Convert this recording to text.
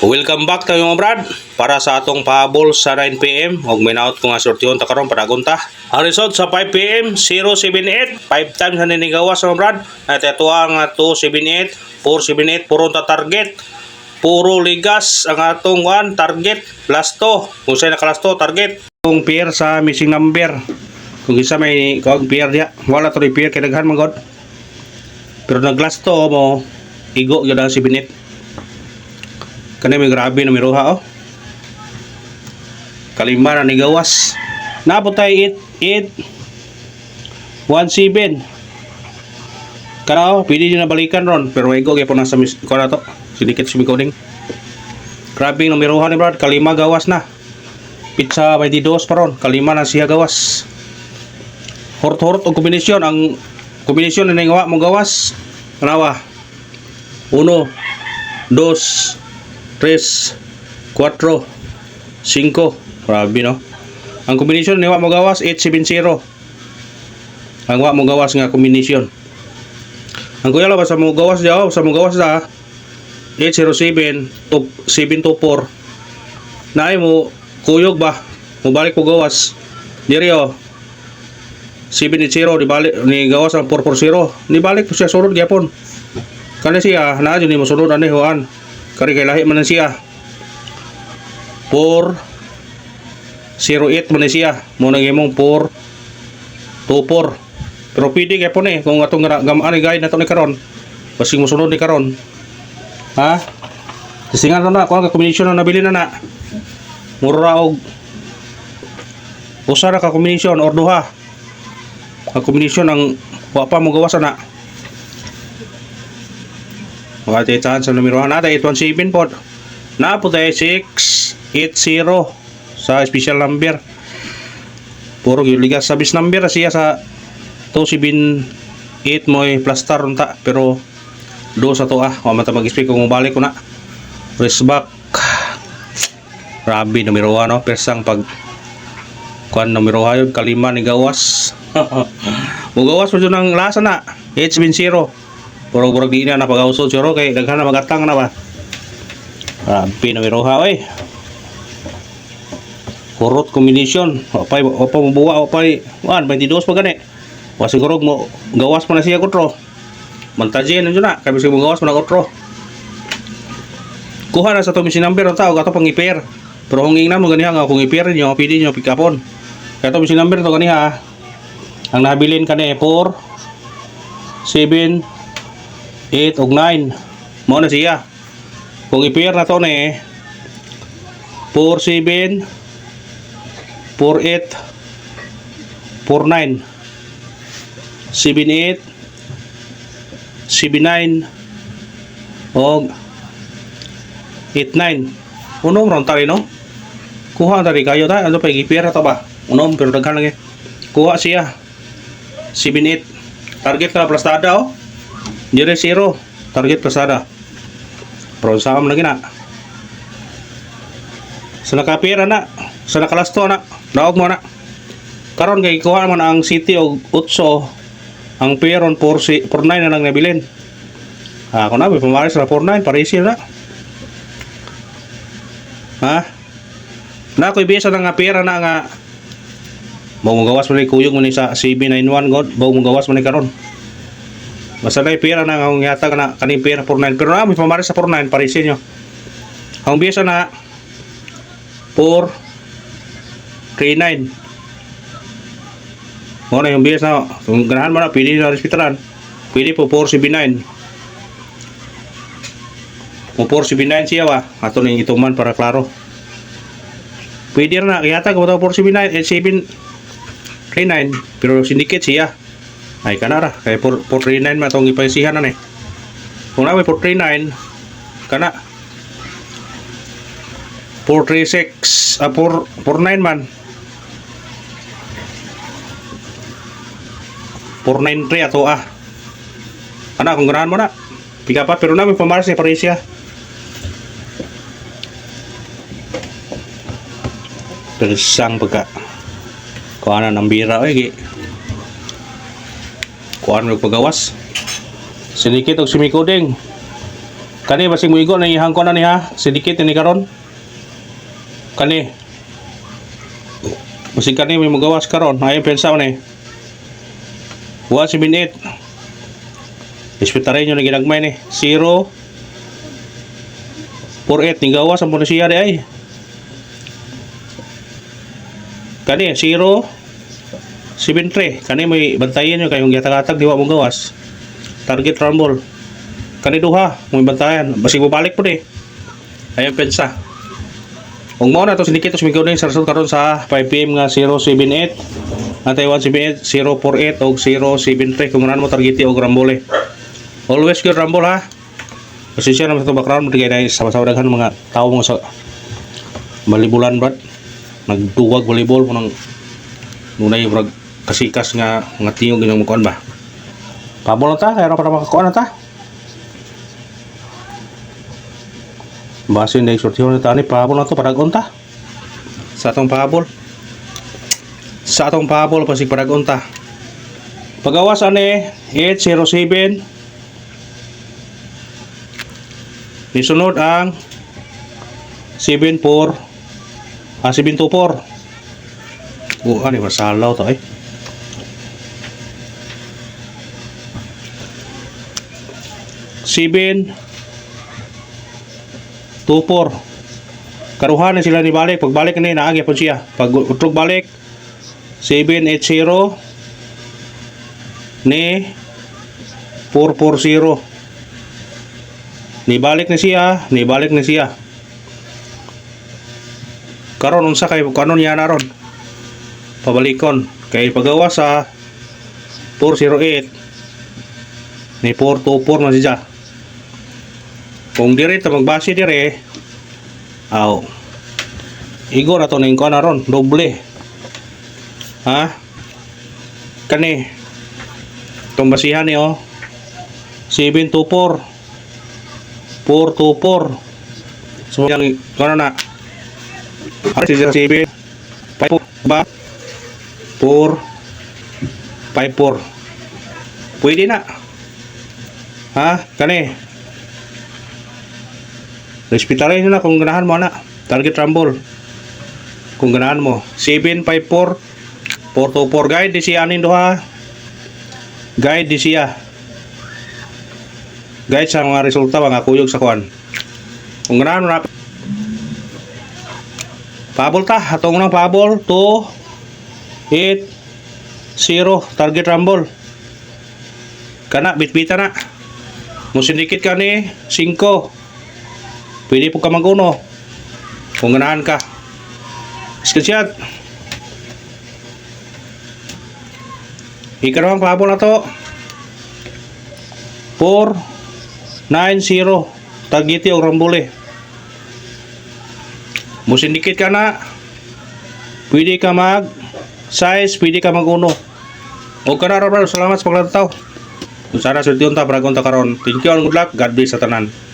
Welcome back tayo mga brad para sa atong pahabol sa 9pm og minaut ko nga sortihon ta karon padagunta. Ang result sa 5pm 078 5 times na ninigawas mga brad. At ito ang 278 478 puro ta target. Puro ligas ang atong target plus 2. Kung say nakalas 2 target. Kung pair sa missing number. Kung isa may kung pair dia wala to pair kay daghan man god. Pero naglas 2 mo igo gyud ang 78. Kani may grabe na miruha oh. Kalima na nigawas. Naabot tayo 8 Kana oh, pwede nyo na balikan ron. Pero igo kaya po nasa ko na to. Sinikit si Mikoding. Grabe na miruha ni brad. Kalima gawas na. Pizza 22 pa ron. Kalima na siya gawas. Hort-hort o kombinasyon. Ang kombinasyon na nangawa mo gawas. Kanawa 1 2 3, 4, 5. Grabe no. Ang kombinasyon ni wa mo gawas 870. Ang wa mo gawas nga kombinasyon. Ang kuya ba sa mo gawas daw, sa mo gawas da 807 to 724. Naay mo kuyog ba? Mo balik mo gawas. Diri oh. 780 di balik ni gawas ang 440. Ni balik po siya sunod gyapon. Kana siya naa ni mo sunod ani hoan. Kari kay lahi man siya 408 man siya mo nang imong 424 pero pwede kay po ni kung atong gamaan ni guide nato ni karon basing mosunod ni karon ha singan na kung ang combination na nabili na mura og usa ra ka combination or duha ang combination ang wa pa mo gawas na wakati tahan sa numero na 817 po na po tayo 680 sa special number puro yung ligas sa bis number siya sa 278 mo plus star unta pero do sa to wala man mag-speak kung balik ko na press back grabe numero 1 no persang pag kuan numero 1 kalima ni gawas mo gawas mo ng lasa na 870 puro-puro di na napag-ausod siro kay daghan na magatang na ba. Grabe na miroha oy. Kurot combination. Opay mabuwa opay. 22 pa gani. Wa siguro mo gawas pa na siya kutro. Mantajen na na kay bisig mo gawas pa na kutro. Kuha na sa to machine number ang tao gato pang i-pair. Pero kung ingna mo ganiha nga kung i-pair niyo pili niyo pick upon. Kay to machine number to ganiha. Ang nabilin kani 4 7 8 ug 9 mo na siya kung i-pair na to ni 47 48 49 78 79 og 89 unom ron tali no kuha tali kayo ta ano pa i-pair na to ba unom pero daghan lang kuha siya 78 target na plastada oh dire 0 target pasada pero saan lagi na sa nakapira na sa nakalasto na daog mo na karon kay kuha man ang city og 8 ang peron 49 na lang nabilin ako na may pamaris na 49 parisi na ha na ko'y bisa na nga pera na nga bago mo gawas mo na kuyog mo ni sa CB91 god bago mo gawas mo ni karon basta na pera na ang yata na kaning pera 49 pero na may pamaris sa 49 parisin nyo ang bisa na 439 mo na yung bisa na kung ganahan mo na pwede na respeturan pwede po 479 kung 479 siya ba ato na yung ituman para klaro pwede na yata kung 479 739 pero syndicate siya ay kanara kay 439 matong ipaisihan na ni kung na may 439 kana 436 449 man 493 ato ana kung ganahan mo na pick up pero na may pamaras ni parisya persang pagka kuha na ng bira oy kuha mo pagawas sinikit og si Mikoding Kani basing muigo na ihang ko na niya, sidikit ni karon. Kani. Basing kani may magawas karon, ayo pensa man 178. Ispitaray nyo na ginagmay ni 048 ni gawas ang muna siya di ay. Kani 073. Kani may bantayan nyo kayong gatag-atag di wa mo gawas. Target rumble. Kani duha, may bantayan. Basig mo balik po di. Ayun pensa. Kung mo na to sinikito sumigaw na yung result karon sa 5pm nga 078. Natay 178, 048 o 073. Kung mo targeti o rambole. Always good rumble ha. Kasi siya naman sa background mo na sama-sama daghan mga tao mo sa balibulan brad. Nagduwag volleyball mo ng nunay brag kasikas nga mga tingog ginang mukuan ba. Pabol na ta, kaya na para makakuan na ta. Basin na isortiyon na ta ni pabol na to paragon ta. Sa atong pabol. Sa atong pabol pasig paragon ta. Pagawas ani 807. Nisunod ang 724. Ano yung masalaw to eh. Sibin 24. Karuhan na sila ni balik. Pagbalik na naagi po siya. Pag utrog balik 780 ni 440. Nibalik na siya. Karon unsa kay kanon niya na ron. Pabalikon kay pagawa sa 408 ni 424 man siya. Kung dire ta magbase dire aw igo na to ning ko na ron doble. Ha? Kani tong basihan ni 724 424. So yang kono na. Ari 7 5 ba 4 54. Pwede na. Ha? Kani. Respetarin na kung ganahan mo na. Target rumble. Kung ganahan mo. 754 424 guide di siya anin doha. Guide di siya. Guide sa mga resulta mga kuyog sa kuan. Kung ganahan mo na pabol ta. Atong nang pabol 280 target rumble. Kana bitbita na. Musindikit ka ni 5. Pwede po ka mag-uno. Kung ganahan ka. Screenshot. Ikarang pabol na to. 490. Tagiti o rambole. Musindikit ka na. Pwede ka mag size. Pwede ka mag-uno. Huwag ka na rin. Salamat sa paglantaw. Kung sana sultiyon ta. Paragon ta karon. Thank you and good luck. God bless sa tanan.